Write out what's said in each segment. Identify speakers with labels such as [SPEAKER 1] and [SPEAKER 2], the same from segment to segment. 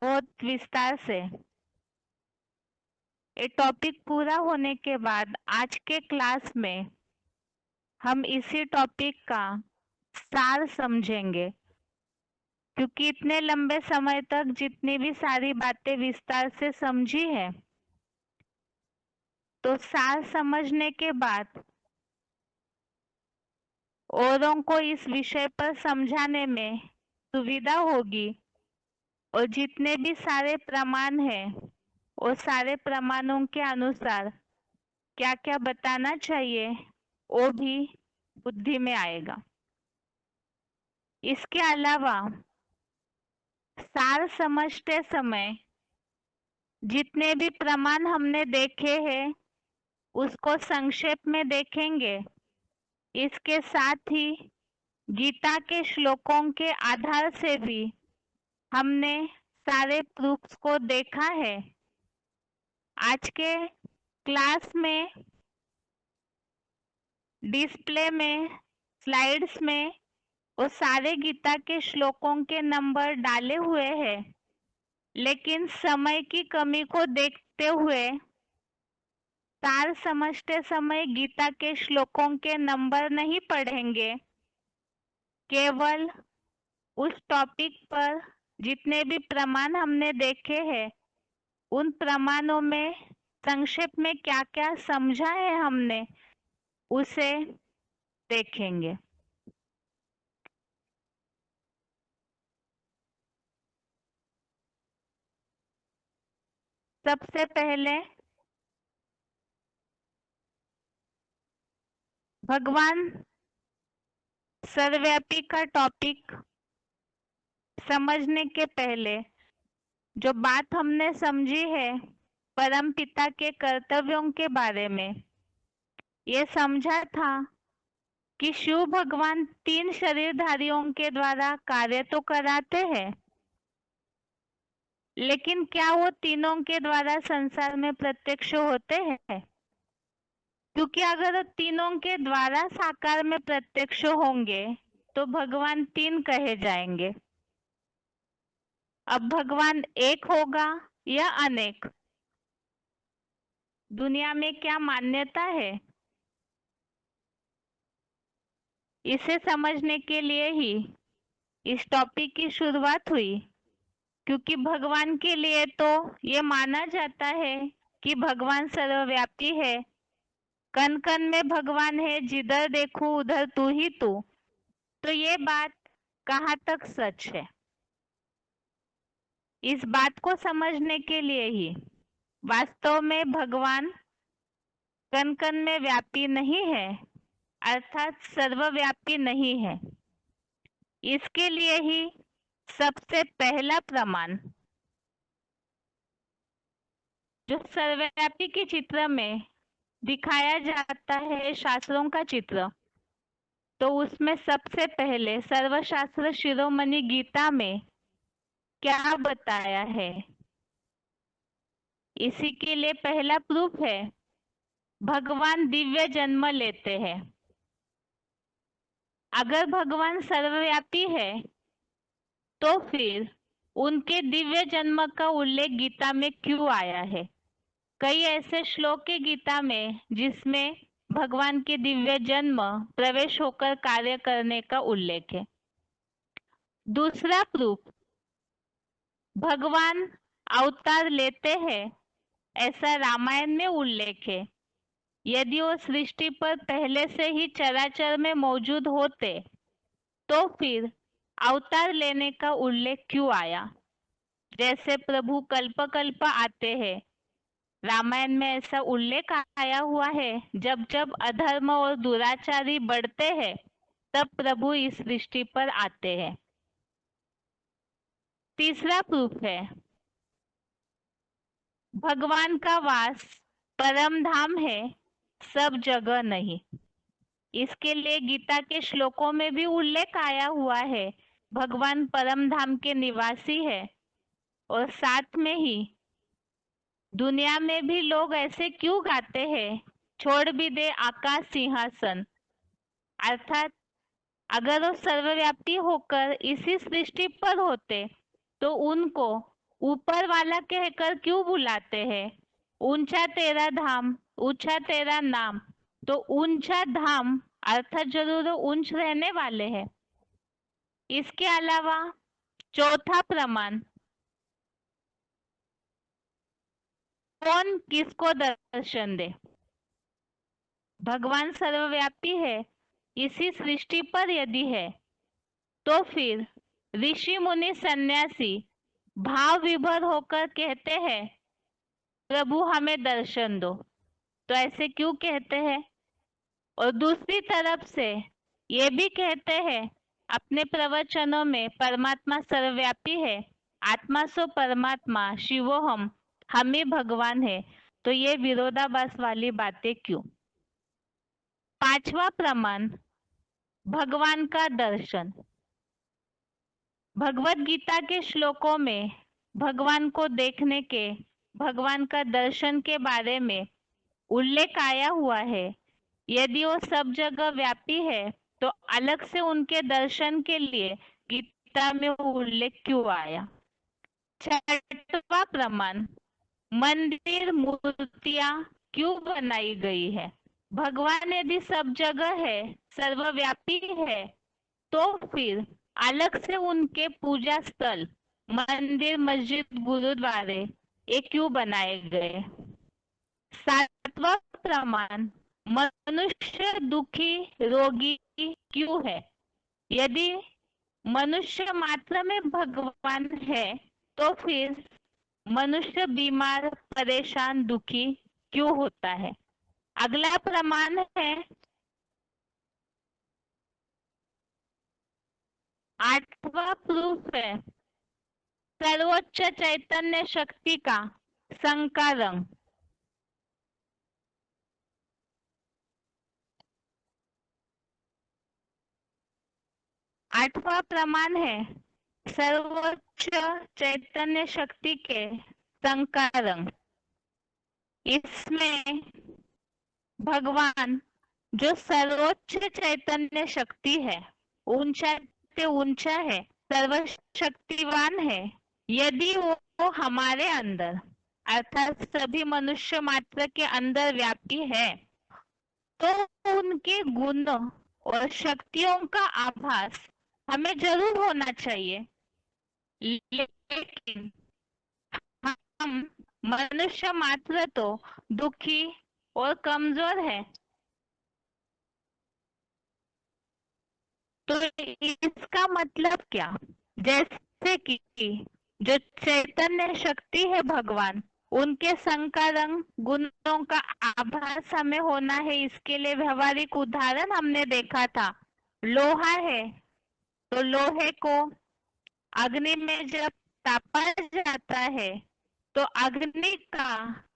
[SPEAKER 1] बहुत विस्तार से। ये टॉपिक पूरा होने के बाद आज के क्लास में हम इसी टॉपिक का सार समझेंगे, क्योंकि इतने लंबे समय तक जितनी भी सारी बातें विस्तार से समझी है, तो सार समझने के बाद औरों को इस विषय पर समझाने में सुविधा होगी। और जितने भी सारे प्रमाण हैं, वो सारे प्रमाणों के अनुसार क्या क्या बताना चाहिए वो भी बुद्धि में आएगा। इसके अलावा सार समझते समय जितने भी प्रमाण हमने देखे हैं उसको संक्षेप में देखेंगे। इसके साथ ही गीता के श्लोकों के आधार से भी हमने सारे प्रूफ्स को देखा है। आज के क्लास में डिस्प्ले में स्लाइड्स में वो सारे गीता के श्लोकों के नंबर डाले हुए हैं, लेकिन समय की कमी को देखते हुए सार समझते समय गीता के श्लोकों के नंबर नहीं पढ़ेंगे। केवल उस टॉपिक पर जितने भी प्रमाण हमने देखे हैं उन प्रमाणों में संक्षेप में क्या क्या समझा है हमने उसे देखेंगे। सबसे पहले भगवान सर्वव्यापी का टॉपिक समझने के पहले जो बात हमने समझी है परम पिता के कर्तव्यों के बारे में, ये समझा था कि शिव भगवान 3 शरीरधारियों के द्वारा कार्य तो कराते हैं, लेकिन क्या वो तीनों के द्वारा संसार में प्रत्यक्ष होते हैं? क्योंकि अगर तीनों के द्वारा साकार में प्रत्यक्ष होंगे तो भगवान 3 कहे जाएंगे। अब भगवान एक होगा या अनेक, दुनिया में क्या मान्यता है? इसे समझने के लिए ही इस टॉपिक की शुरुआत हुई, क्योंकि भगवान के लिए तो ये माना जाता है कि भगवान सर्वव्यापी है, कण कण में भगवान है, जिधर देखो उधर तू ही तू। तो ये बात कहाँ तक सच है, इस बात को समझने के लिए ही वास्तव में भगवान कण कण में व्यापी नहीं है, अर्थात सर्वव्यापी नहीं है। इसके लिए ही सबसे पहला प्रमाण जो सर्वव्यापी के चित्र में दिखाया जाता है, शास्त्रों का चित्र, तो उसमें सबसे पहले सर्वशास्त्र शिरोमणि गीता में क्या बताया है, इसी के लिए पहला प्रूफ है भगवान दिव्य जन्म लेते हैं। अगर भगवान सर्वव्यापी है तो फिर उनके दिव्य जन्म का उल्लेख गीता में क्यों आया है? कई ऐसे श्लोक है गीता में जिसमें भगवान के दिव्य जन्म प्रवेश होकर कार्य करने का उल्लेख है। दूसरा प्रूफ, भगवान अवतार लेते हैं ऐसा रामायण में उल्लेख है। यदि वो सृष्टि पर पहले से ही चराचर में मौजूद होते तो फिर अवतार लेने का उल्लेख क्यों आया? जैसे प्रभु कल्प कल्प आते हैं, रामायण में ऐसा उल्लेख आया हुआ है। जब जब अधर्म और दुराचारी बढ़ते हैं तब प्रभु इस सृष्टि पर आते हैं। तीसरा प्रूफ है भगवान का वास परम धाम है, सब जगह नहीं। इसके लिए गीता के श्लोकों में भी उल्लेख आया हुआ है, भगवान परम धाम के निवासी है। और साथ में ही दुनिया में भी लोग ऐसे क्यों गाते हैं, छोड़ भी दे आकाश सिंहासन, अर्थात अगर वो सर्वव्यापी होकर इसी सृष्टि पर होते तो उनको ऊपर वाला कहकर क्यों बुलाते हैं? ऊंचा तेरा धाम, ऊंचा तेरा नाम। तो ऊंचा धाम अर्थात जरूर ऊंच रहने वाले हैं। इसके अलावा चौथा प्रमाण, कौन किसको दर्शन दे? भगवान सर्वव्यापी है, इसी सृष्टि पर यदि है तो फिर ऋषि मुनि सन्यासी भाव विभोर होकर कहते हैं प्रभु हमें दर्शन दो। तो ऐसे क्यों कहते हैं? और दूसरी तरफ से ये भी कहते हैं अपने प्रवचनों में परमात्मा सर्वव्यापी है, आत्मा सो परमात्मा, शिवो हम ही भगवान है। तो ये विरोधाभास वाली बातें क्यों? पांचवा प्रमाण, भगवान का दर्शन। भगवत गीता के श्लोकों में भगवान को देखने के, भगवान का दर्शन के बारे में उल्लेख आया हुआ है। यदि वो सब जगह व्यापी है तो अलग से उनके दर्शन के लिए गीता में उल्लेख क्यों आया? छठवां प्रमाण, मंदिर मूर्तियां क्यों बनाई गई है? भगवान यदि सब जगह है, सर्वव्यापी है, तो फिर अलग से उनके पूजा स्थल, मंदिर, मस्जिद, गुरुद्वारे ये क्यों बनाए गए? सातवां प्रमाण, मनुष्य दुखी रोगी क्यों है? यदि मनुष्य मात्र में भगवान है तो फिर मनुष्य बीमार, परेशान, दुखी क्यों होता है? अगला प्रमाण है आठवां प्रूफ है सर्वोच्च चैतन्य शक्ति का संकारंग। आठवां प्रमाण है सर्वोच्च चैतन्य शक्ति के संकारंग। इसमें भगवान जो सर्वोच्च चैतन्य शक्ति है, ऊंचा से ऊंचा है, सर्वशक्तिवान है, यदि वो हमारे अंदर अर्थात सभी मनुष्य मात्र के अंदर व्यापी है तो उनके गुण और शक्तियों का आभास हमें जरूर होना चाहिए। लेकिन हम मनुष्य मात्र तो दुखी और कमजोर है। तो इसका मतलब क्या? जैसे कि जो चैतन्य शक्ति है भगवान, उनके संकारंग गुणों का आभास हमें होना है। इसके लिए व्यवहारिक उदाहरण हमने देखा था। लोहा है तो लोहे को अग्नि में जब तापा जाता है तो अग्नि का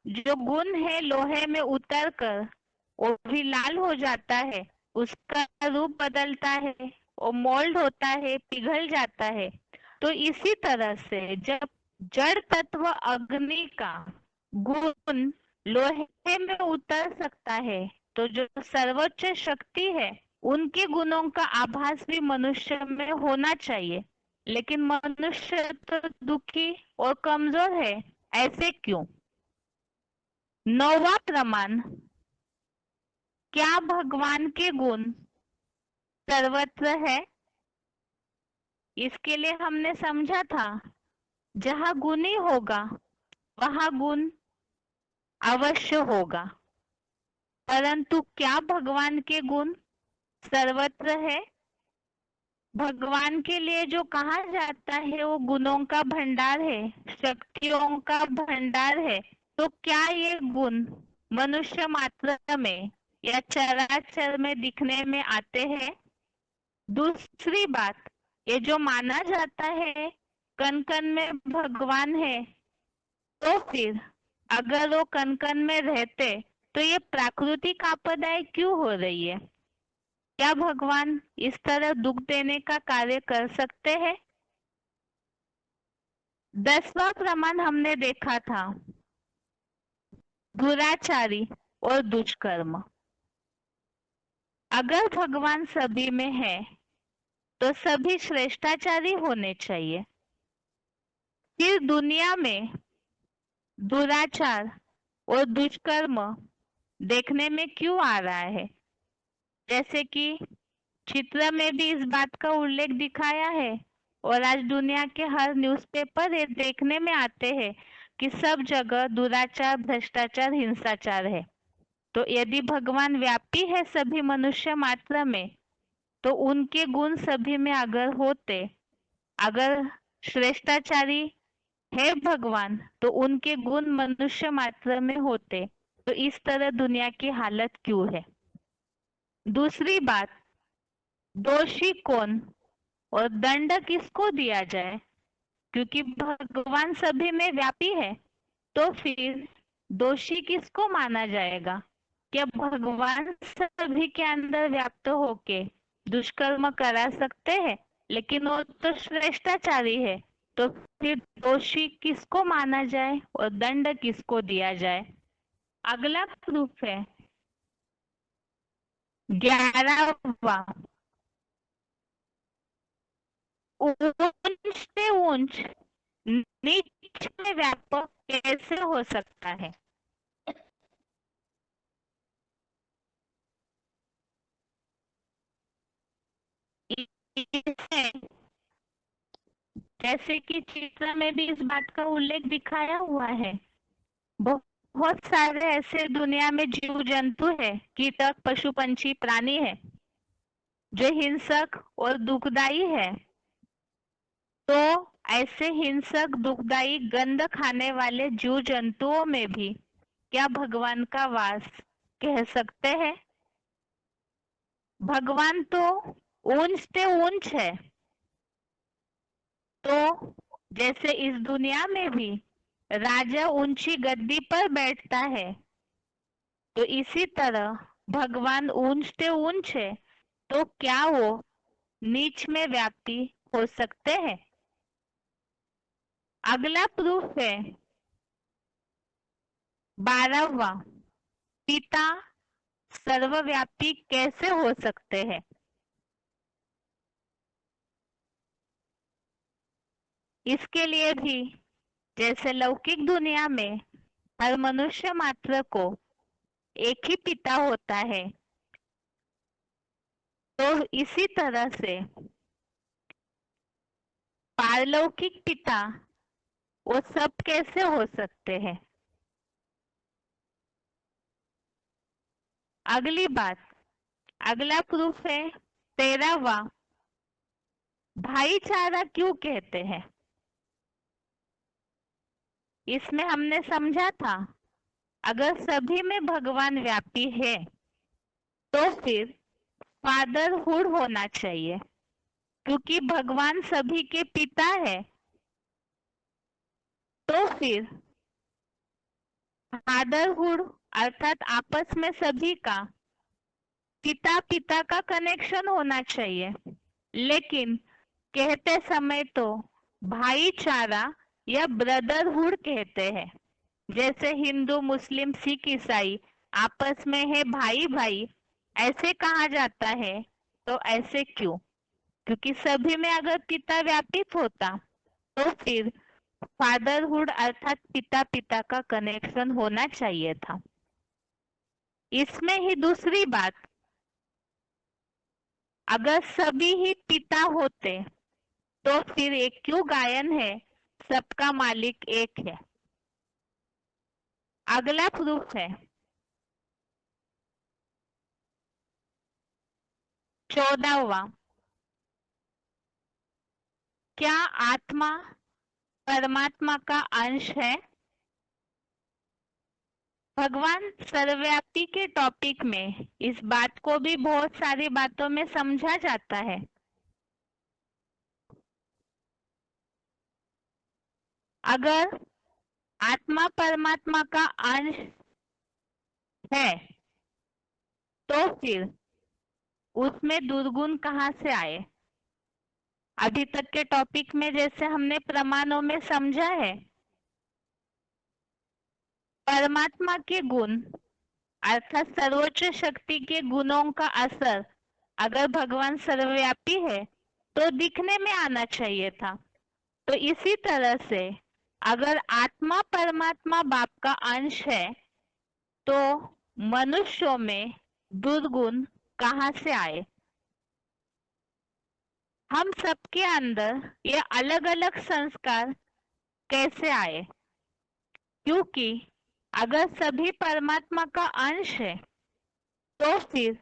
[SPEAKER 1] जो गुण है लोहे में उतरकर वो भी लाल हो जाता है, उसका रूप बदलता है, वो मोल्ड होता है, पिघल जाता है। तो इसी तरह से जब जड़ तत्व अग्नि का गुण लोहे में उतर सकता है तो जो सर्वोच्च शक्ति है उनके गुणों का आभास भी मनुष्य में होना चाहिए। लेकिन मनुष्य तो दुखी और कमजोर है, ऐसे क्यों? नौवां प्रमाण, क्या भगवान के गुण सर्वत्र है? इसके लिए हमने समझा था जहाँ गुण ही होगा वहाँ गुण अवश्य होगा। परंतु क्या भगवान के गुण सर्वत्र है? भगवान के लिए जो कहा जाता है वो गुणों का भंडार है, शक्तियों का भंडार है। तो क्या ये गुण मनुष्य मात्र में या चराचर में दिखने में आते हैं? दूसरी बात, ये जो माना जाता है कण कण में भगवान है, तो फिर अगर वो कण कण में रहते तो ये प्राकृतिक आपदाएं क्यों हो रही है? क्या भगवान इस तरह दुख देने का कार्य कर सकते हैं? 10वां प्रमाण हमने देखा था दुराचारी और दुष्कर्म। अगर भगवान सभी में है तो सभी श्रेष्ठाचारी होने चाहिए। फिर दुनिया में दुराचार और दुष्कर्म देखने में क्यों आ रहा है? जैसे कि चित्र में भी इस बात का उल्लेख दिखाया है और आज दुनिया के हर न्यूज़पेपर ये देखने में आते हैं कि सब जगह दुराचार, भ्रष्टाचार, हिंसाचार है। तो यदि भगवान व्यापी है सभी मनुष्य मात्र में, तो उनके गुण सभी में अगर होते, अगर श्रेष्ठाचारी है भगवान, तो उनके गुण मनुष्य मात्र में होते, तो इस तरह दुनिया की हालत क्यों है? दूसरी बात, दोषी कौन और दंड किसको दिया जाए? क्योंकि भगवान सभी में व्यापी है, तो फिर दोषी किसको माना जाएगा? क्या भगवान सभी के अंदर व्याप्त होके दुष्कर्म करा सकते हैं? लेकिन वो तो श्रेष्ठाचारी है, तो फिर दोषी किसको माना जाए और दंड किसको दिया जाए? अगला प्रूफ है 11वां, ऊंच से ऊंच नीच में व्यापक कैसे हो सकता है? इसे जैसे कि चित्र में भी इस बात का उल्लेख दिखाया हुआ है, बहुत सारे ऐसे दुनिया में जीव जंतु है, कीटक, पशु, पंछी, प्राणी है जो हिंसक और दुखदाई है। तो ऐसे हिंसक, दुखदाई, गंध खाने वाले जीव जंतुओं में भी क्या भगवान का वास कह सकते हैं? भगवान तो ऊंच से ऊंच है, तो जैसे इस दुनिया में भी राजा ऊंची गद्दी पर बैठता है, तो इसी तरह भगवान ऊंच से ऊंच है, तो क्या वो नीच में व्याप्ति हो सकते हैं? अगला प्रूफ है 12वां, पिता सर्वव्यापी कैसे हो सकते हैं? इसके लिए भी जैसे लौकिक दुनिया में हर मनुष्य मात्र को एक ही पिता होता है, तो इसी तरह से पारलौकिक पिता वो सब कैसे हो सकते हैं? अगली बात, अगला प्रूफ है 13वां, भाईचारा क्यों कहते हैं? इसमें हमने समझा था, अगर सभी में भगवान व्यापी है, तो फिर फादरहुड होना चाहिए, क्योंकि भगवान सभी के पिता है, तो फिर फादरहुड अर्थात आपस में सभी का पिता पिता का कनेक्शन होना चाहिए। लेकिन कहते समय तो भाईचारा या ब्रदरहुड कहते हैं। जैसे हिंदू, मुस्लिम, सिख, ईसाई आपस में है भाई भाई, ऐसे कहा जाता है, तो ऐसे क्यों? क्योंकि सभी में अगर पिता व्यापित होता, तो फिर फादरहुड अर्थात पिता पिता का कनेक्शन होना चाहिए था। इसमें ही दूसरी बात, अगर सभी ही पिता होते, तो फिर एक क्यों गायन है सबका मालिक एक है? अगला प्रूफ है 14वां, क्या आत्मा परमात्मा का अंश है? भगवान सर्वव्यापी के टॉपिक में इस बात को भी बहुत सारी बातों में समझा जाता है। अगर आत्मा परमात्मा का अंश है, तो फिर उसमें दुर्गुण कहाँ से आए? अभी तक के टॉपिक में जैसे हमने प्रमाणों में समझा है, परमात्मा के गुण अर्थात सर्वोच्च शक्ति के गुणों का असर अगर भगवान सर्वव्यापी है, तो दिखने में आना चाहिए था। तो इसी तरह से अगर आत्मा परमात्मा बाप का अंश है तो मनुष्यों में दुर्गुण कहाँ से आए? हम सबके अंदर ये अलग अलग संस्कार कैसे आए? क्योंकि अगर सभी परमात्मा का अंश है तो फिर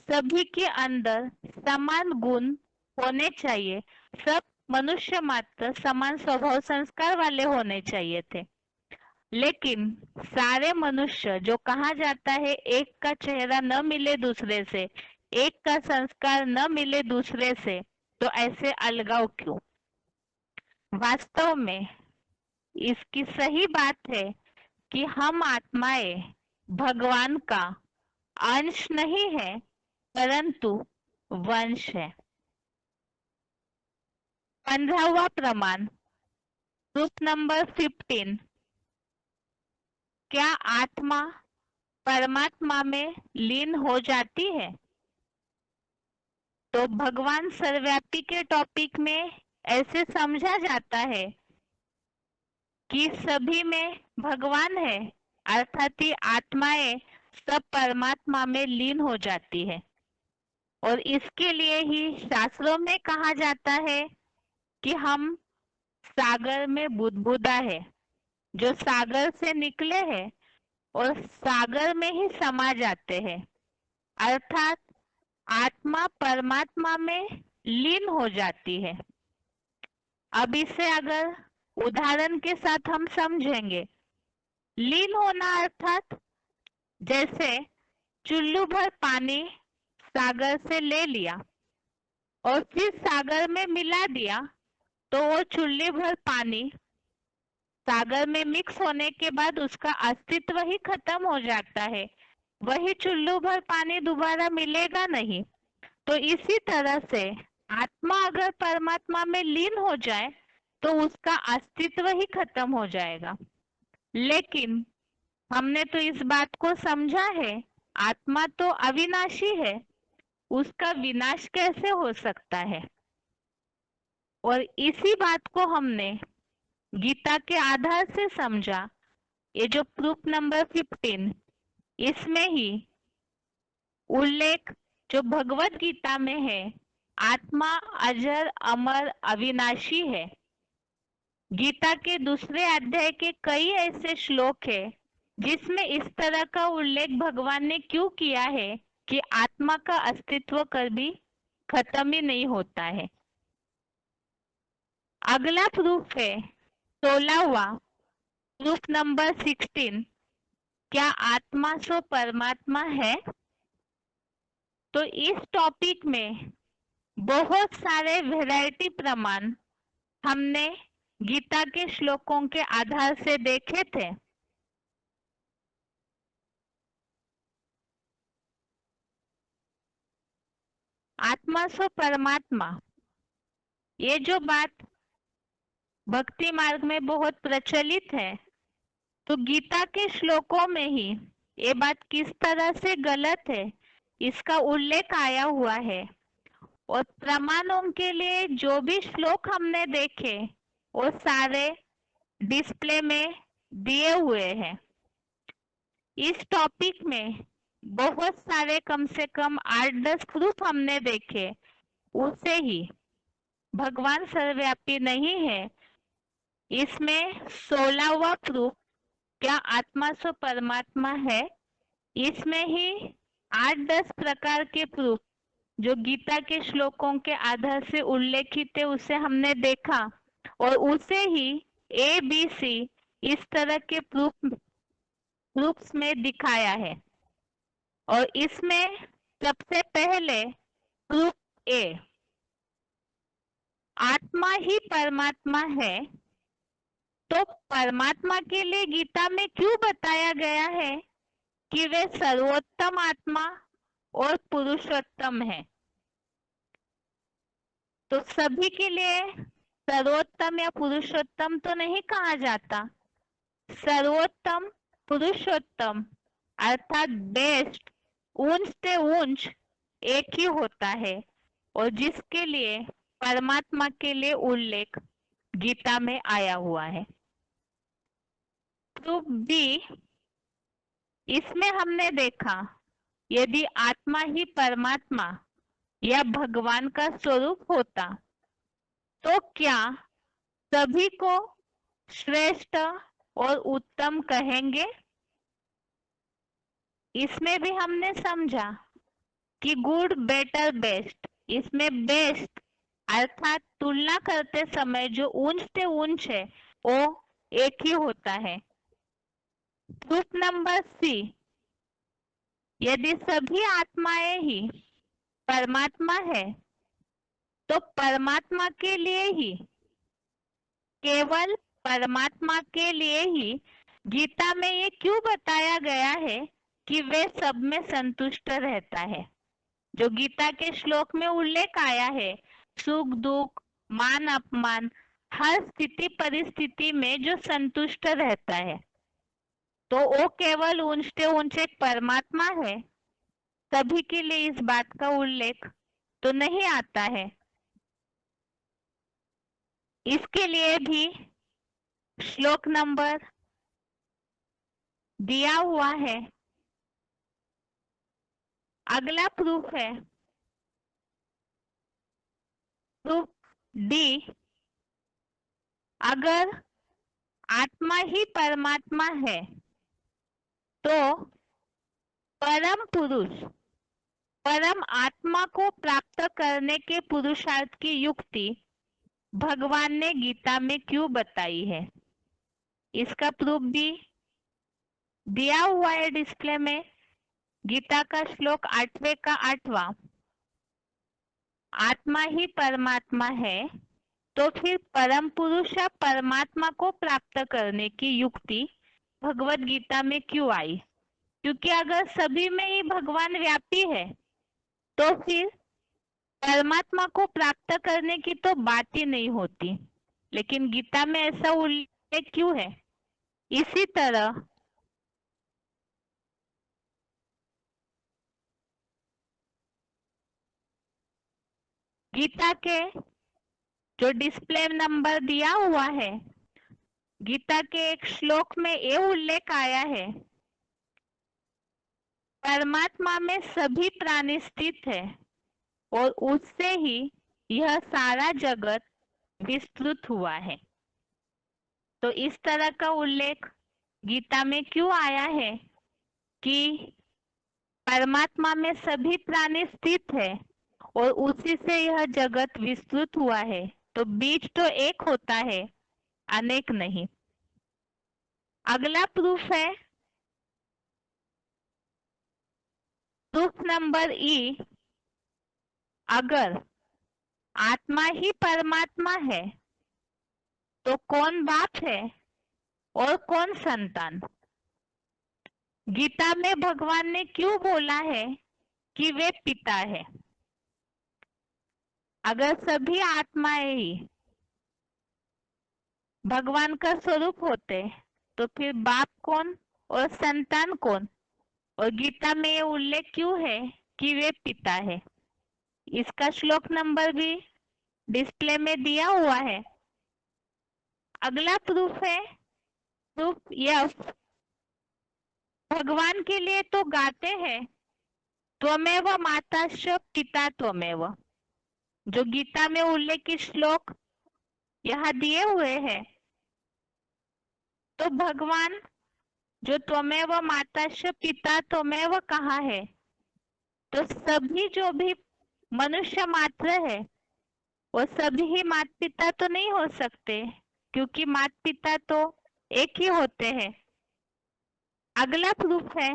[SPEAKER 1] सभी के अंदर समान गुण होने चाहिए। सब मनुष्य मात्र समान स्वभाव संस्कार वाले होने चाहिए थे, लेकिन सारे मनुष्य जो कहा जाता है एक का चेहरा न मिले दूसरे से, एक का संस्कार न मिले दूसरे से, तो ऐसे अलगाव क्यों? वास्तव में इसकी सही बात है कि हम आत्माएं भगवान का अंश नहीं है परंतु वंश है। 15वां प्रमाण, प्रूफ नंबर 15। क्या आत्मा परमात्मा में लीन हो जाती है? तो भगवान सर्वव्यापी के टॉपिक में ऐसे समझा जाता है कि सभी में भगवान है, अर्थात ही आत्माएं सब परमात्मा में लीन हो जाती है। और इसके लिए ही शास्त्रों में कहा जाता है कि हम सागर में बुदबुदा है, जो सागर से निकले हैं और सागर में ही समा जाते हैं, अर्थात आत्मा परमात्मा में लीन हो जाती है। अब इसे अगर उदाहरण के साथ हम समझेंगे, लीन होना अर्थात जैसे चुल्लू भर पानी सागर से ले लिया और फिर सागर में मिला दिया, तो वो चुल्ली भर पानी सागर में मिक्स होने के बाद उसका अस्तित्व ही खत्म हो जाता है। वही चुल्लू भर पानी दोबारा मिलेगा नहीं। तो इसी तरह से आत्मा अगर परमात्मा में लीन हो जाए तो उसका अस्तित्व ही खत्म हो जाएगा। लेकिन हमने तो इस बात को समझा है, आत्मा तो अविनाशी है, उसका विनाश कैसे हो सकता है? और इसी बात को हमने गीता के आधार से समझा। ये जो प्रूफ नंबर 15, इसमें ही उल्लेख जो भगवत गीता में है, आत्मा अजर अमर अविनाशी है। गीता के दूसरे अध्याय के कई ऐसे श्लोक है जिसमें इस तरह का उल्लेख भगवान ने क्यों किया है कि आत्मा का अस्तित्व कभी खत्म ही नहीं होता है। अगला प्रूफ है 16वां, प्रूफ नंबर 16। क्या आत्मा सो परमात्मा है? तो इस टॉपिक में बहुत सारे वैरायटी प्रमाण हमने गीता के श्लोकों के आधार से देखे थे। आत्मा सो परमात्मा, ये जो बात भक्ति मार्ग में बहुत प्रचलित है, तो गीता के श्लोकों में ही ये बात किस तरह से गलत है इसका उल्लेख आया हुआ है। और प्रमाणों के लिए जो भी श्लोक हमने देखे वो सारे डिस्प्ले में दिए हुए हैं। इस टॉपिक में बहुत सारे कम से कम 8-10 प्रूफ हमने देखे, उसे ही भगवान सर्वव्यापी नहीं है। इसमें 16वां प्रूफ क्या आत्मा सो परमात्मा है, इसमें ही 8-10 प्रकार के प्रूफ जो गीता के श्लोकों के आधार से उल्लेखित है उसे हमने देखा और उसे ही ABC इस तरह के प्रूफ्स में दिखाया है। और इसमें सबसे पहले प्रूफ ए, आत्मा ही परमात्मा है, तो परमात्मा के लिए गीता में क्यों बताया गया है कि वे सर्वोत्तम आत्मा और पुरुषोत्तम है? तो सभी के लिए सर्वोत्तम या पुरुषोत्तम तो नहीं कहा जाता। सर्वोत्तम पुरुषोत्तम अर्थात बेस्ट, ऊंच से ऊंच एक ही होता है और जिसके लिए परमात्मा के लिए उल्लेख गीता में आया हुआ है। बी, इसमें हमने देखा यदि आत्मा ही परमात्मा या भगवान का स्वरूप होता तो क्या सभी को श्रेष्ठ और उत्तम कहेंगे? इसमें भी हमने समझा कि गुड, बेटर, बेस्ट, इसमें बेस्ट अर्थात तुलना करते समय जो ऊंच से ऊंच है वो एक ही होता है। प्रूफ नंबर सी, यदि सभी आत्माएं ही परमात्मा है तो परमात्मा के लिए ही, केवल परमात्मा के लिए ही गीता में ये क्यों बताया गया है कि वे सब में संतुष्ट रहता है? जो गीता के श्लोक में उल्लेख आया है, सुख दुख मान अपमान हर स्थिति परिस्थिति में जो संतुष्ट रहता है, तो वो केवल ऊंचे ऊंचे परमात्मा है। सभी के लिए इस बात का उल्लेख तो नहीं आता है। इसके लिए भी श्लोक नंबर दिया हुआ है। अगला प्रूफ है प्रूफ डी, अगर आत्मा ही परमात्मा है तो परम पुरुष परम आत्मा को प्राप्त करने के पुरुषार्थ की युक्ति भगवान ने गीता में क्यों बताई है? इसका प्रूफ भी दिया हुआ है डिस्प्ले में। गीता का श्लोक 8वें का 8वां, आत्मा ही परमात्मा है तो फिर परम पुरुष या परमात्मा को प्राप्त करने की युक्ति भगवत गीता में क्यों आई? क्योंकि अगर सभी में ही भगवान व्यापी है तो फिर परमात्मा को प्राप्त करने की तो बात ही नहीं होती। लेकिन गीता में ऐसा उल्लेख क्यों है? इसी तरह गीता के जो डिस्प्ले नंबर दिया हुआ है, गीता के एक श्लोक में ये उल्लेख आया है, परमात्मा में सभी प्राणी स्थित है और उससे ही यह सारा जगत विस्तृत हुआ है। तो इस तरह का उल्लेख गीता में क्यों आया है कि परमात्मा में सभी प्राणी स्थित है और उसी से यह जगत विस्तृत हुआ है। तो बीज तो एक होता है, अनेक नहीं। अगला प्रूफ है प्रूफ नंबर ई, अगर आत्मा ही परमात्मा है तो कौन बाप है और कौन संतान? गीता में भगवान ने क्यों बोला है कि वे पिता है? अगर सभी आत्माएं ही भगवान का स्वरूप होते तो फिर बाप कौन और संतान कौन? और गीता में ये उल्लेख क्यों है कि वे पिता है? इसका श्लोक नंबर भी डिस्प्ले में दिया हुआ है। अगला प्रूफ है प्रूफ यफ, भगवान के लिए तो गाते हैं त्वमेव माताश्च पिता त्वमेव। जो गीता में उल्लेखित श्लोक यहाँ दिए हुए हैं, तो भगवान जो त्वमेव माताश्च पिता त्वमेव कहा है, तो सभी जो भी मनुष्य मात्र है वो सभी ही माता पिता तो नहीं हो सकते, क्योंकि माता पिता तो एक ही होते हैं। अगला प्रूफ है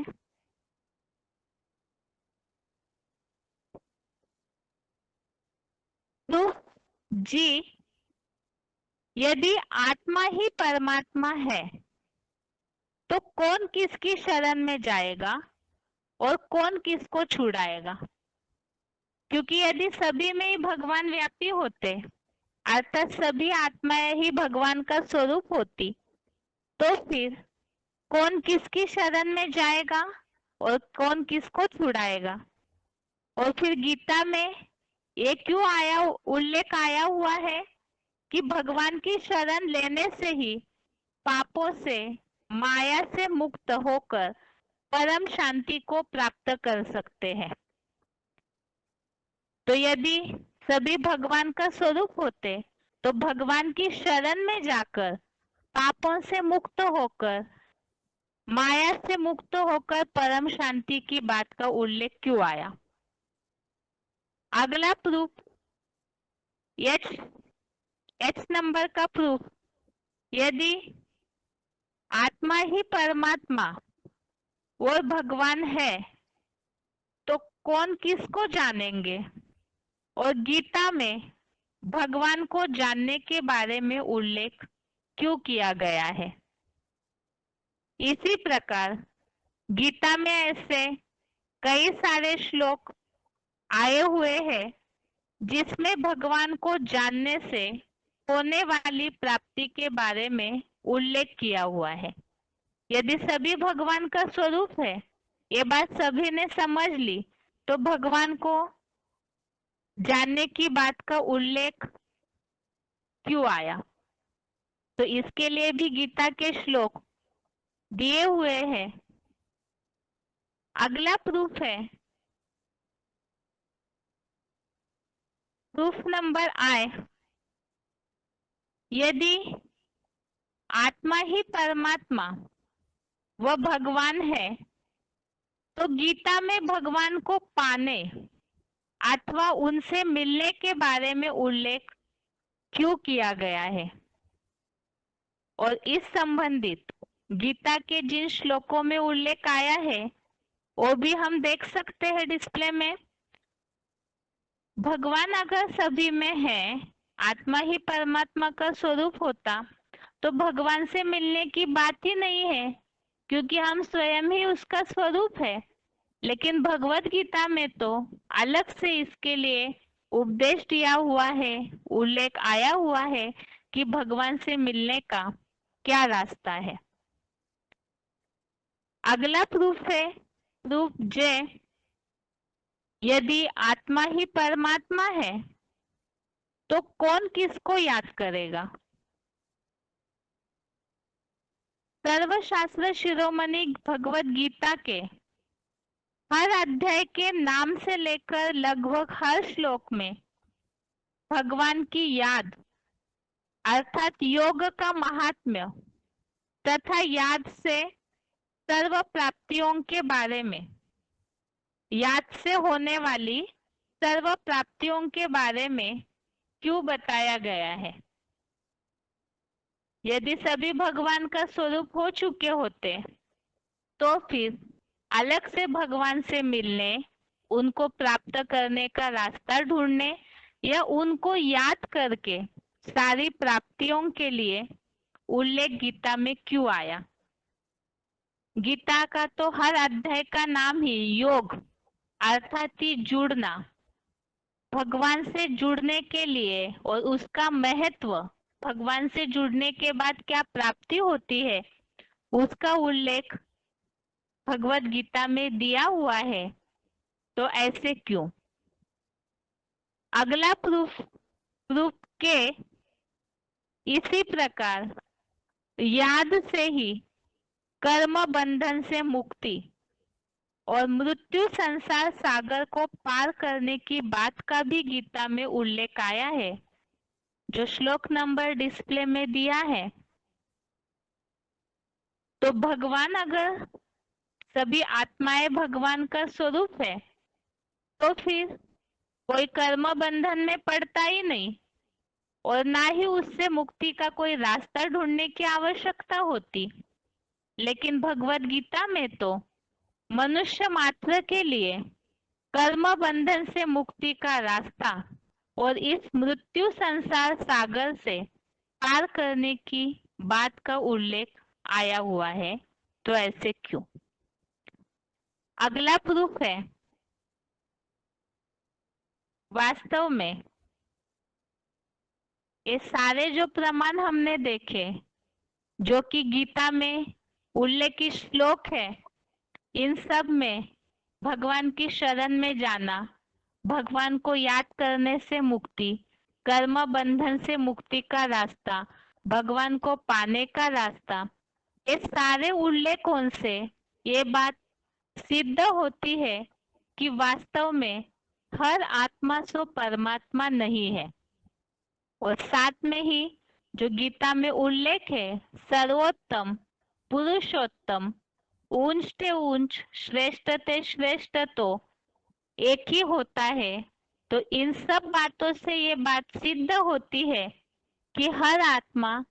[SPEAKER 1] प्रूफ जी, यदि आत्मा ही परमात्मा है तो कौन किसकी शरण में जाएगा और कौन किसको छुड़ाएगा? क्योंकि यदि सभी में ही भगवान व्यापी होते, अर्थात सभी आत्माएं ही भगवान का स्वरूप होती, तो फिर कौन किसकी शरण में जाएगा और कौन किसको छुड़ाएगा? और फिर गीता में ये क्यों आया उल्लेख आया हुआ है कि भगवान की शरण लेने से ही पापों से माया से मुक्त होकर परम शांति को प्राप्त कर सकते हैं। तो यदि सभी भगवान का स्वरूप होते तो भगवान की शरण में जाकर पापों से मुक्त होकर माया से मुक्त होकर परम शांति की बात का उल्लेख क्यों आया? अगला प्रूफ, एच नंबर का प्रूफ, यदि आत्मा ही परमात्मा और भगवान है तो कौन किसको जानेंगे? और गीता में भगवान को जानने के बारे में उल्लेख क्यों किया गया है? इसी प्रकार गीता में ऐसे कई सारे श्लोक आए हुए हैं जिसमें भगवान को जानने से होने वाली प्राप्ति के बारे में उल्लेख किया हुआ है। यदि सभी भगवान का स्वरूप है, ये बात सभी ने समझ ली, तो भगवान को जानने की बात का उल्लेख क्यों आया? तो इसके लिए भी गीता के श्लोक दिए हुए हैं। अगला प्रूफ है प्रूफ नंबर आई, यदि आत्मा ही परमात्मा व भगवान है तो गीता में भगवान को पाने अथवा उनसे मिलने के बारे में उल्लेख क्यों किया गया है? और इस संबंधित गीता के जिन श्लोकों में उल्लेख आया है वो भी हम देख सकते हैं डिस्प्ले में। भगवान अगर सभी में है, आत्मा ही परमात्मा का स्वरूप होता तो भगवान से मिलने की बात ही नहीं है, क्योंकि हम स्वयं ही उसका स्वरूप है। लेकिन भगवत गीता में तो अलग से इसके लिए उपदेश दिया हुआ है, उल्लेख आया हुआ है कि भगवान से मिलने का क्या रास्ता है। अगला प्रूफ है प्रूफ जे, यदि आत्मा ही परमात्मा है तो कौन किसको याद करेगा? सर्वशास्त्र शिरोमणि भगवत गीता के हर अध्याय के नाम से लेकर लगभग हर श्लोक में भगवान की याद अर्थात योग का महात्म्य तथा याद से सर्व प्राप्तियों के बारे में, याद से होने वाली सर्व प्राप्तियों के बारे में क्यों बताया गया है? यदि सभी भगवान का स्वरूप हो चुके होते तो फिर अलग से भगवान से मिलने, उनको प्राप्त करने का रास्ता ढूंढने या उनको याद करके सारी प्राप्तियों के लिए उल्लेख गीता में क्यों आया? गीता का तो हर अध्याय का नाम ही योग अर्थात ही जुड़ना, भगवान से जुड़ने के लिए और उसका महत्व, भगवान से जुड़ने के बाद क्या प्राप्ति होती है, उसका उल्लेख भगवत गीता में दिया हुआ है। तो ऐसे क्यों? अगला प्रूफ के इसी प्रकार याद से ही कर्म बंधन से मुक्ति और मृत्यु संसार सागर को पार करने की बात का भी गीता में उल्लेख आया है, जो श्लोक नंबर डिस्प्ले में दिया है। तो भगवान अगर सभी आत्माएं भगवान का स्वरूप है तो फिर कोई कर्म बंधन में पड़ता ही नहीं और ना ही उससे मुक्ति का कोई रास्ता ढूंढने की आवश्यकता होती। लेकिन भगवत गीता में तो मनुष्य मात्र के लिए कर्म बंधन से मुक्ति का रास्ता और इस मृत्यु संसार सागर से पार करने की बात का उल्लेख आया हुआ है। तो ऐसे क्यों? अगला प्रूफ है, वास्तव में ये सारे जो प्रमाण हमने देखे, जो कि गीता में उल्लेखित श्लोक है, इन सब में भगवान की शरण में जाना, भगवान को याद करने से मुक्ति, कर्म बंधन से मुक्ति का रास्ता, भगवान को पाने का रास्ता, ये सारे उल्लेखों से ये बात सिद्ध होती है कि वास्तव में हर आत्मा सो परमात्मा नहीं है। और साथ में ही जो गीता में उल्लेख है, सर्वोत्तम, पुरुषोत्तम, ऊंच ते ऊंच, श्रेष्ठ ते श्रेष्ठ तो एक ही होता है। तो इन सब बातों से ये बात सिद्ध होती है कि हर आत्मा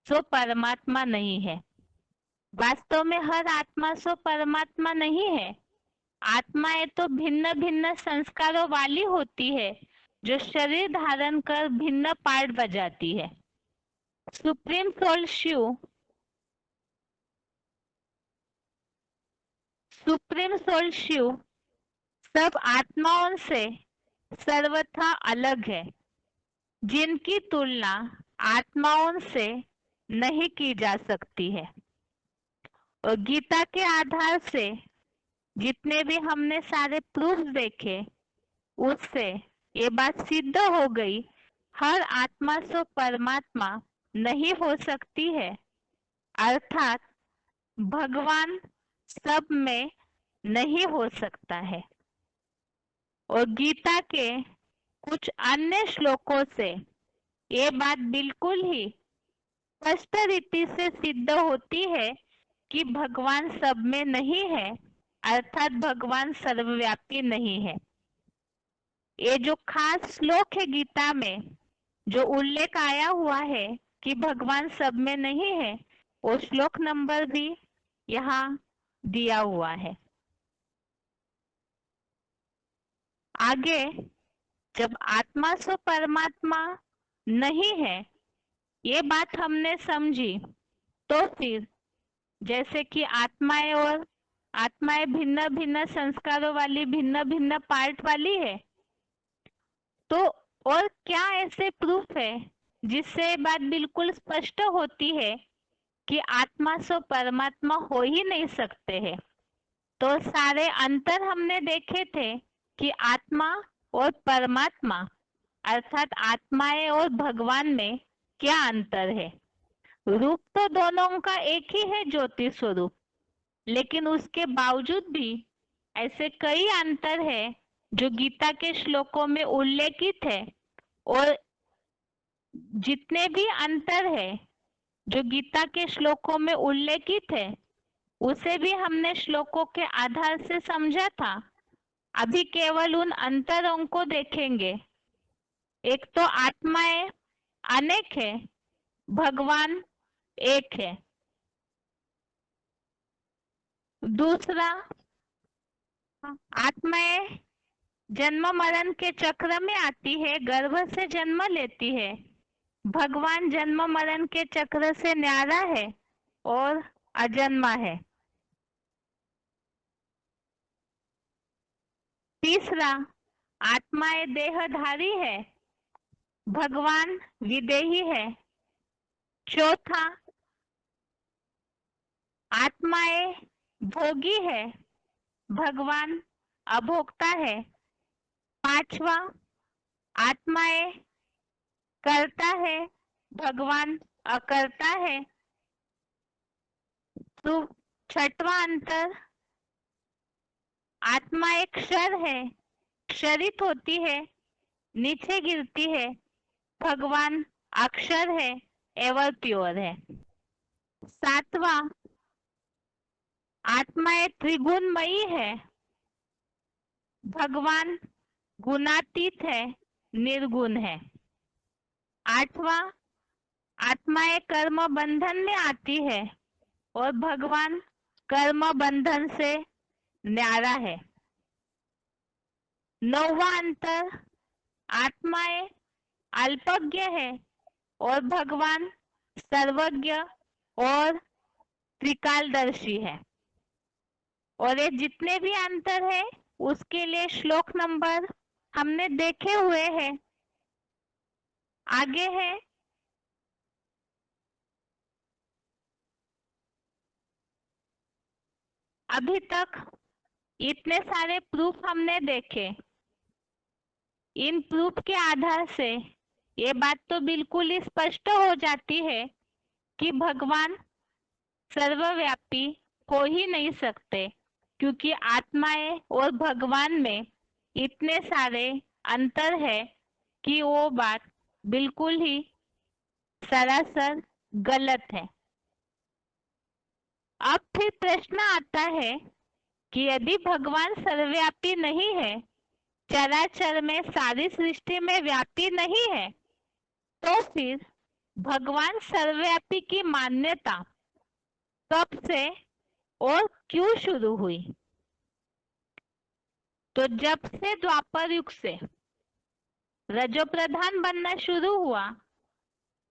[SPEAKER 1] सो परमात्मा नहीं है। वास्तव में हर आत्मा सो परमात्मा नहीं है। आत्माएं तो भिन्न भिन्न संस्कारों वाली होती है, जो शरीर धारण कर भिन्न पार्ट बजाती है। Supreme soul Shiv, supreme soul Shiv सब आत्माओं से सर्वथा अलग है, जिनकी तुलना आत्माओं से नहीं की जा सकती है। और गीता के आधार से जितने भी हमने सारे प्रूफ देखे, उससे ये बात सिद्ध हो गई, हर आत्मा सो परमात्मा नहीं हो सकती है। अर्थात भगवान सब में नहीं हो सकता है। और गीता के कुछ अन्य श्लोकों से ये बात बिल्कुल ही स्पष्ट रीति से सिद्ध होती है कि भगवान सब में नहीं है, अर्थात भगवान सर्वव्यापी नहीं है। ये जो खास श्लोक है गीता में, जो उल्लेख आया हुआ है कि भगवान सब में नहीं है, वो श्लोक नंबर भी यहाँ दिया हुआ है। आगे जब आत्मा सो परमात्मा नहीं है, ये बात हमने समझी, तो फिर जैसे कि आत्माएं भिन्न भिन्न संस्कारों वाली, भिन्न भिन्न पार्ट वाली है, तो और क्या ऐसे प्रूफ है जिससे बात बिल्कुल स्पष्ट होती है कि आत्मा सो परमात्मा हो ही नहीं सकते हैं। तो सारे अंतर हमने देखे थे कि आत्मा और परमात्मा अर्थात आत्माएं और भगवान में क्या अंतर है। रूप तो दोनों का एक ही है, ज्योति स्वरूप, लेकिन उसके बावजूद भी ऐसे कई अंतर है जो गीता के श्लोकों में उल्लेखित है। और जितने भी अंतर है जो गीता के श्लोकों में उल्लेखित है, उसे भी हमने श्लोकों के आधार से समझा था। अभी केवल उन अंतरों को देखेंगे। एक तो आत्माएं अनेक है, भगवान एक है। दूसरा, आत्माएं जन्म मरण के चक्र में आती है, गर्भ से जन्म लेती है। भगवान जन्म मरण के चक्र से न्यारा है और अजन्मा है। तीसरा, आत्माएं देहधारी है, भगवान विदेही है। चौथा, आत्माएं भोगी है, भगवान अभोक्ता है। पांचवा, आत्माएं करता है, भगवान अकर्ता है। तो छठवां अंतर, आत्मा एक क्षर है, क्षरित होती है, नीचे गिरती है। भगवान अक्षर है, एवर प्योर है। सातवां, आत्मा एक त्रिगुणमयी है, भगवान गुणातीत है, निर्गुण है। आठवां, आत्मा एक कर्म बंधन में आती है और भगवान कर्म बंधन से न्यारा है। नौवां अंतर, आत्माएं अल्पज्ञ है और भगवान सर्वज्ञ और त्रिकालदर्शी है। और ये जितने भी अंतर है उसके लिए श्लोक नंबर हमने देखे हुए हैं। आगे है, अभी तक इतने सारे प्रूफ हमने देखे। इन प्रूफ के आधार से ये बात तो बिल्कुल ही स्पष्ट हो जाती है कि भगवान सर्वव्यापी हो ही नहीं सकते, क्योंकि आत्माएं और भगवान में इतने सारे अंतर है कि वो बात बिल्कुल ही सरासर गलत है। अब फिर प्रश्न आता है कि यदि भगवान सर्वव्यापी नहीं है, चराचर में सारी सृष्टि में व्यापी नहीं है, तो फिर भगवान सर्वव्यापी की मान्यता कब से और क्यों शुरू हुई? तो जब से द्वापर युग से रजो प्रधान बनना शुरू हुआ,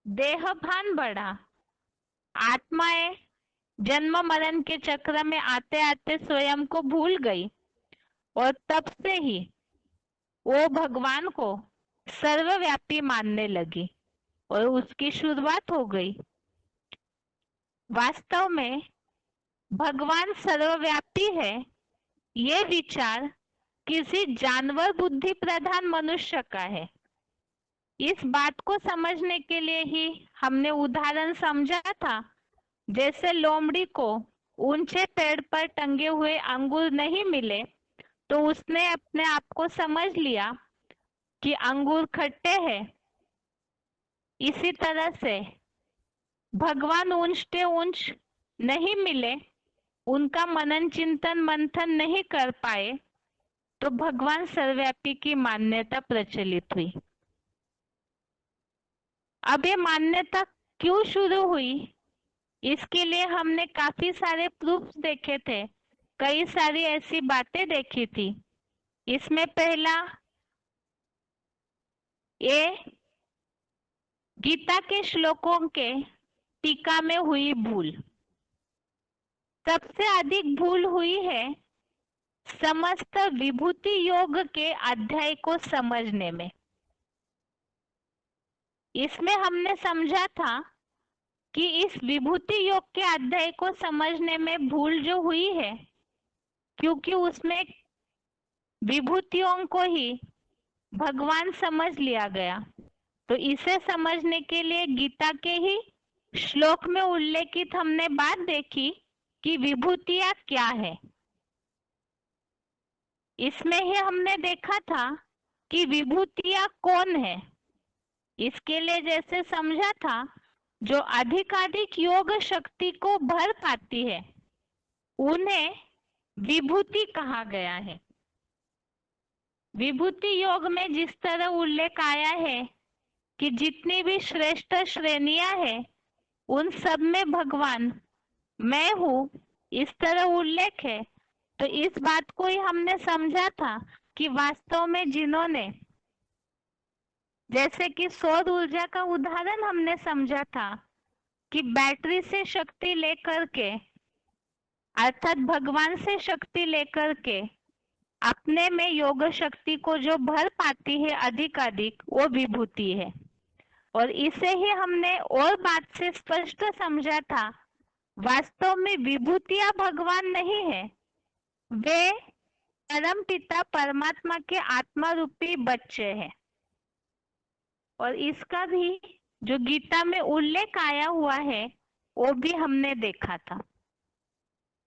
[SPEAKER 1] देह भान बढ़ा, आत्माएं जन्म मरण के चक्र में आते आते स्वयं को भूल गई और तब से ही वो भगवान को सर्वव्यापी मानने लगी और उसकी शुरुआत हो गई। वास्तव में भगवान सर्वव्यापी है, ये विचार किसी जानवर बुद्धि प्रधान मनुष्य का है। इस बात को समझने के लिए ही हमने उदाहरण समझा था, जैसे लोमड़ी को ऊंचे पेड़ पर टंगे हुए अंगूर नहीं मिले तो उसने अपने आप को समझ लिया कि अंगूर खट्टे हैं। इसी तरह से भगवान ऊंचे ऊंच नहीं मिले, उनका मनन चिंतन मंथन नहीं कर पाए, तो भगवान सर्वव्यापी की मान्यता प्रचलित हुई। अब ये मान्यता क्यों शुरू हुई, इसके लिए हमने काफी सारे प्रूफ्स देखे थे, कई सारी ऐसी बातें देखी थी। इसमें पहला ये गीता के श्लोकों के टीका में हुई भूल। सबसे अधिक भूल हुई है समस्त विभूति योग के अध्याय को समझने में। इसमें हमने समझा था कि इस विभूति योग के अध्याय को समझने में भूल जो हुई है, क्योंकि उसमें विभूतियों को ही भगवान समझ लिया गया। तो इसे समझने के लिए गीता के ही श्लोक में उल्लेखित हमने बात देखी कि विभूतियां क्या है। इसमें ही हमने देखा था कि विभूतियां कौन है। इसके लिए जैसे समझा था, जो अधिकाधिक योग शक्ति को भर पाती है उन्हें विभूति कहा गया है। विभूति योग में जिस तरह उल्लेख आया है कि जितनी भी श्रेष्ठ श्रेणियां हैं उन सब में भगवान मैं हूँ, इस तरह उल्लेख है। तो इस बात को ही हमने समझा था कि वास्तव में जिन्होंने, जैसे कि सौर ऊर्जा का उदाहरण हमने समझा था कि बैटरी से शक्ति लेकर के, अर्थात भगवान से शक्ति लेकर के अपने में योग शक्ति को जो भर पाती है अधिकाधिक, वो विभूति है। और इसे ही हमने और बात से स्पष्ट समझा था, वास्तव में विभूतियां भगवान नहीं है, वे परम पिता परमात्मा के आत्मा रूपी बच्चे हैं। और इसका भी जो गीता में उल्लेख आया हुआ है वो भी हमने देखा था।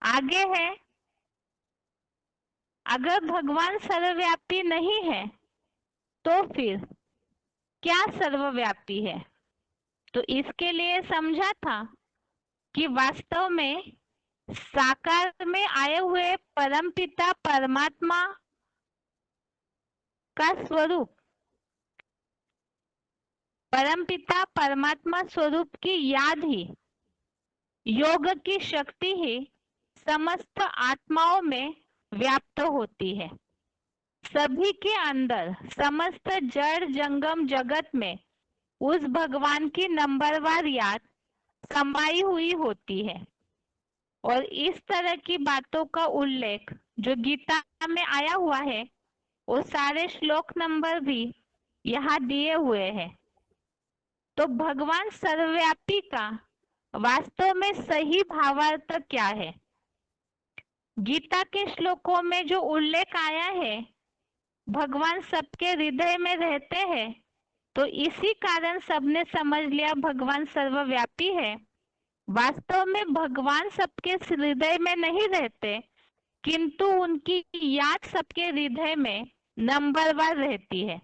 [SPEAKER 1] आगे है, अगर भगवान सर्वव्यापी नहीं है तो फिर क्या सर्वव्यापी है? तो इसके लिए समझा था कि वास्तव में साकार में आए हुए परमपिता परमात्मा का स्वरूप, परमपिता परमात्मा स्वरूप की याद ही, योग की शक्ति ही समस्त आत्माओं में व्याप्त होती है। सभी के अंदर समस्त जड़ जंगम जगत में उस भगवान की नंबरवार याद समाई हुई होती है। और इस तरह की बातों का उल्लेख जो गीता में आया हुआ है, वो सारे श्लोक नंबर भी यहाँ दिए हुए हैं। तो भगवान सर्वव्यापी का वास्तव में सही भावार्थ क्या है? गीता के श्लोकों में जो उल्लेख आया है, भगवान सबके हृदय में रहते हैं, तो इसी कारण सबने समझ लिया भगवान सर्वव्यापी है। वास्तव में भगवान सबके हृदय में नहीं रहते, किंतु उनकी याद सबके हृदय में नंबरवार रहती है।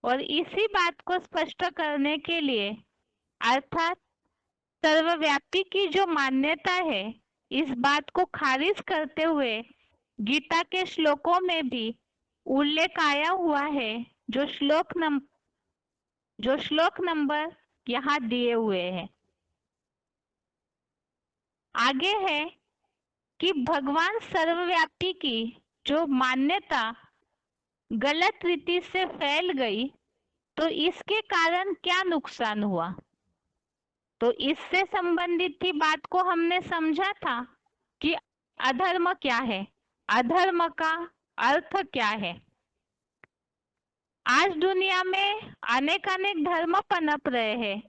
[SPEAKER 1] और इसी बात को स्पष्ट करने के लिए, अर्थात सर्वव्यापी की जो मान्यता है, इस बात को खारिज करते हुए गीता के श्लोकों में भी उल्लेख आया हुआ है, जो श्लोक नंबर यहाँ दिए हुए हैं। आगे है कि भगवान सर्वव्यापी की जो मान्यता गलत रीति से फैल गई, तो इसके कारण क्या नुकसान हुआ। तो इससे संबंधित ही बात को हमने समझा था कि अधर्म क्या है, अधर्म का अर्थ क्या है। आज दुनिया में अनेक धर्म पनप रहे हैं।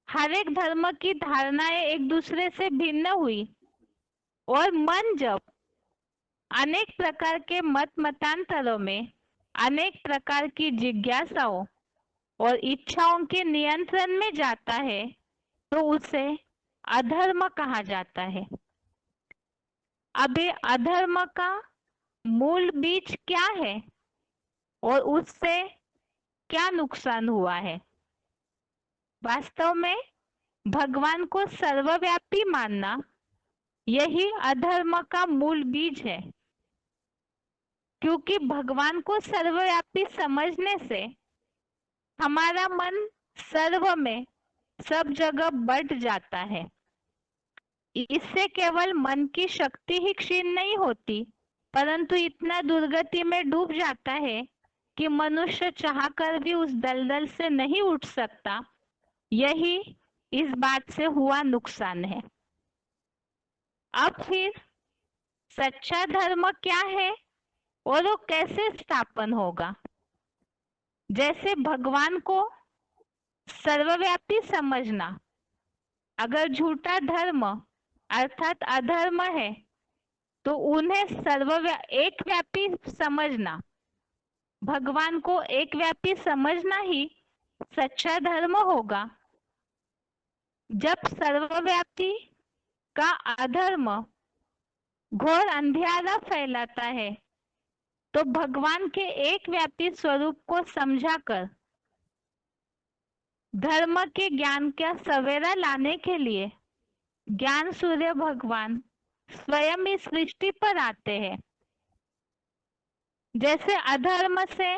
[SPEAKER 1] हर एक धर्म की धारणाएं एक दूसरे से भिन्न हुई, और मन जब अनेक प्रकार के मतांतरों में, अनेक प्रकार की जिज्ञासाओं और इच्छाओं के नियंत्रण में जाता है, तो उसे अधर्म कहा जाता है। अब ये अधर्म का मूल बीज क्या है और उससे क्या नुकसान हुआ है। वास्तव में भगवान को सर्वव्यापी मानना, यही अधर्म का मूल बीज है। क्योंकि भगवान को सर्वव्यापी समझने से हमारा मन सर्व में, सब जगह बट जाता है। इससे केवल मन की शक्ति ही क्षीण नहीं होती, परंतु इतना दुर्गति में डूब जाता है कि मनुष्य चाहकर भी उस दलदल से नहीं उठ सकता। यही इस बात से हुआ नुकसान है। अब फिर सच्चा धर्म क्या है और वो कैसे स्थापन होगा। जैसे भगवान को सर्वव्यापी समझना, अगर झूठा धर्म अर्थात अधर्म है, तो उन्हें एक व्यापी समझना, भगवान को एक व्यापी समझना ही सच्चा धर्म होगा। जब सर्वव्यापी का अधर्म घोर अंधियारा फैलाता है, तो भगवान के एक व्यापी स्वरूप को समझाकर धर्म के ज्ञान का सवेरा लाने के लिए ज्ञान सूर्य भगवान स्वयं इस सृष्टि पर आते हैं। जैसे अधर्म से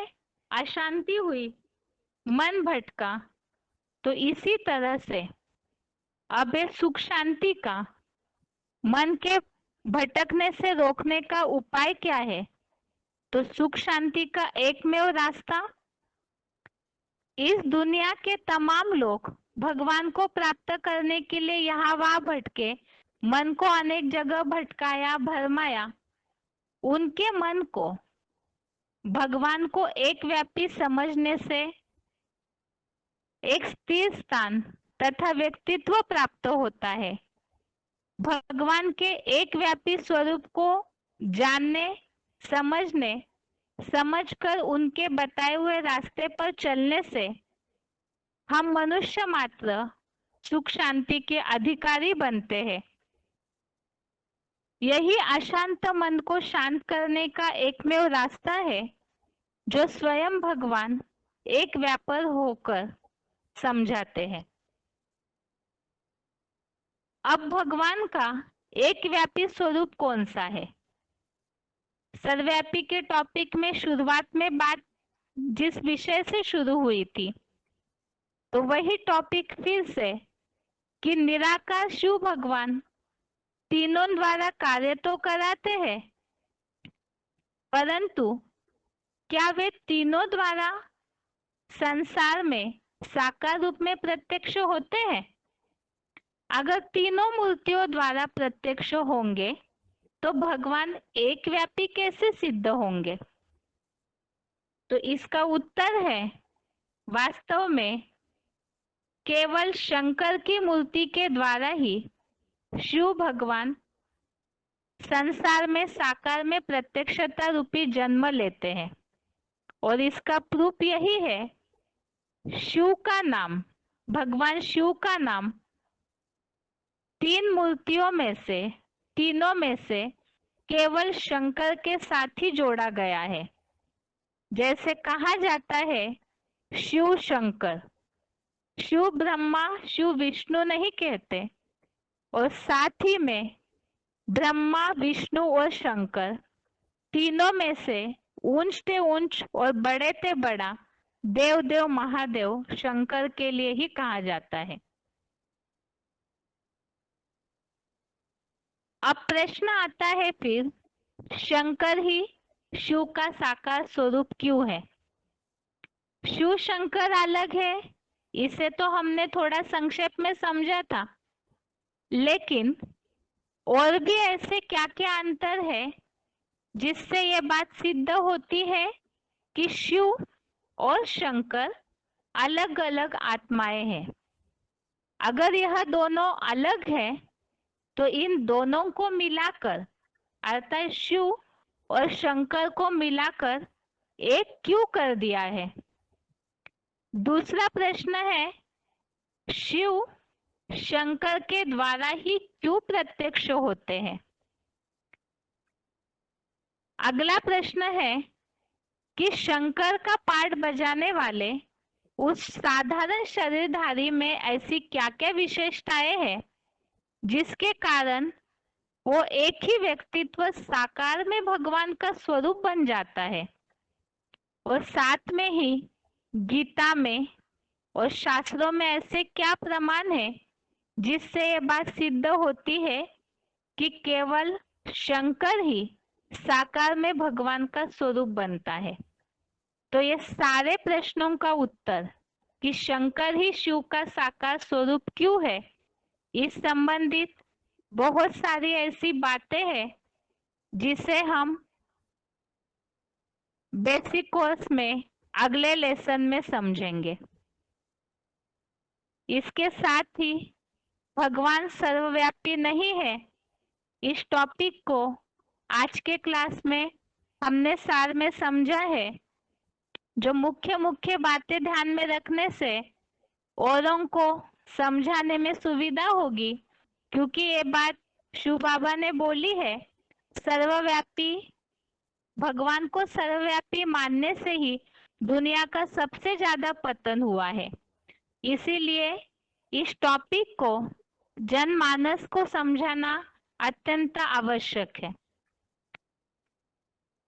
[SPEAKER 1] अशांति हुई, मन भटका, तो इसी तरह से अब ये सुख शांति का, मन के भटकने से रोकने का उपाय क्या है। तो सुख शांति का एकमेव रास्ता, इस दुनिया के तमाम लोग भगवान को प्राप्त करने के लिए यहाँ वहां भटके, मन को अनेक जगह भटकाया, भरमाया, उनके मन को भगवान को एक व्यापी समझने से एक स्थिर स्थान तथा व्यक्तित्व प्राप्त होता है। भगवान के एक व्यापी स्वरूप को जानने, समझने, समझकर उनके बताए हुए रास्ते पर चलने से हम मनुष्य मात्र सुख शांति के अधिकारी बनते हैं। यही अशांत मन को शांत करने का एकमेव रास्ता है, जो स्वयं भगवान एक व्यापक होकर समझाते हैं। अब भगवान का एक व्यापी स्वरूप कौन सा है। सर्वव्यापी के टॉपिक में शुरुआत में बात जिस विषय से शुरू हुई थी, तो वही टॉपिक फिर से कि निराकार शिव भगवान तीनों द्वारा कार्य तो कराते हैं, परंतु क्या वे तीनों द्वारा संसार में साकार रूप में प्रत्यक्ष होते हैं। अगर तीनों मूर्तियों द्वारा प्रत्यक्ष होंगे, तो भगवान एक व्यापी कैसे सिद्ध होंगे। तो इसका उत्तर है, वास्तव में केवल शंकर की मूर्ति के द्वारा ही शिव भगवान संसार में साकार में प्रत्यक्षता रूपी जन्म लेते हैं। और इसका प्रूफ यही है, शिव का नाम, भगवान शिव का नाम तीनों में से केवल शंकर के साथ ही जोड़ा गया है। जैसे कहा जाता है शिव शंकर, शिव ब्रह्मा शिव विष्णु नहीं कहते, और साथ ही में ब्रह्मा विष्णु और शंकर तीनों में से ऊंच ते ऊंच और बड़े ते बड़ा देव देव महादेव शंकर के लिए ही कहा जाता है। अब प्रश्न आता है फिर, शंकर ही शिव का साकार स्वरूप क्यों है? शिव शंकर अलग है, इसे तो हमने थोड़ा संक्षेप में समझा था, लेकिन और भी ऐसे क्या क्या अंतर है जिससे ये बात सिद्ध होती है कि शिव और शंकर अलग अलग आत्माएं हैं। अगर यह दोनों अलग है तो इन दोनों को मिलाकर अर्थात शिव और शंकर को मिलाकर एक क्यों कर दिया है? दूसरा प्रश्न है, शिव शंकर के द्वारा ही क्यों प्रत्यक्ष होते हैं? अगला प्रश्न है कि शंकर का पाठ बजाने वाले उस साधारण शरीरधारी में ऐसी क्या क्या विशेषताएं हैं जिसके कारण वो एक ही व्यक्तित्व साकार में भगवान का स्वरूप बन जाता है? और साथ में ही गीता में और शास्त्रों में ऐसे क्या प्रमाण है जिससे ये बात सिद्ध होती है कि केवल शंकर ही साकार में भगवान का स्वरूप बनता है? तो ये सारे प्रश्नों का उत्तर कि शंकर ही शिव का साकार स्वरूप क्यों है, इस संबंधित बहुत सारी ऐसी बातें हैं जिसे हम बेसिक कोर्स में अगले लेसन में समझेंगे। इसके साथ ही भगवान सर्वव्यापी नहीं है, इस टॉपिक को आज के क्लास में हमने सार में समझा है। जो मुख्य मुख्य बातें ध्यान में रखने से औरों को समझाने में सुविधा होगी, क्योंकि ये बात शिव बाबा ने बोली है, सर्वव्यापी भगवान को सर्वव्यापी मानने से ही दुनिया का सबसे ज्यादा पतन हुआ है। इसीलिए इस टॉपिक को जनमानस को समझाना अत्यंत आवश्यक है।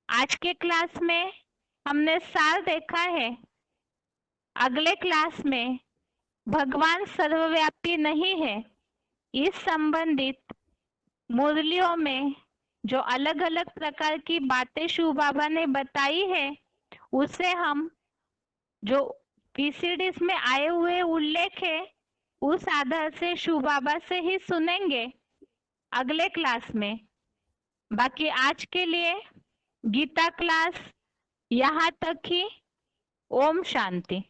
[SPEAKER 1] आज के क्लास में हमने सार देखा है, अगले क्लास में भगवान सर्वव्यापी नहीं है, इस संबंधित मुरलियों में जो अलग अलग प्रकार की बातें शिव बाबा ने बताई है, उसे हम जो पीसीडीज में आए हुए उल्लेख है उस आधार से शिव बाबा से ही सुनेंगे अगले क्लास में। बाकी आज के लिए गीता क्लास यहाँ तक ही। ओम शांति।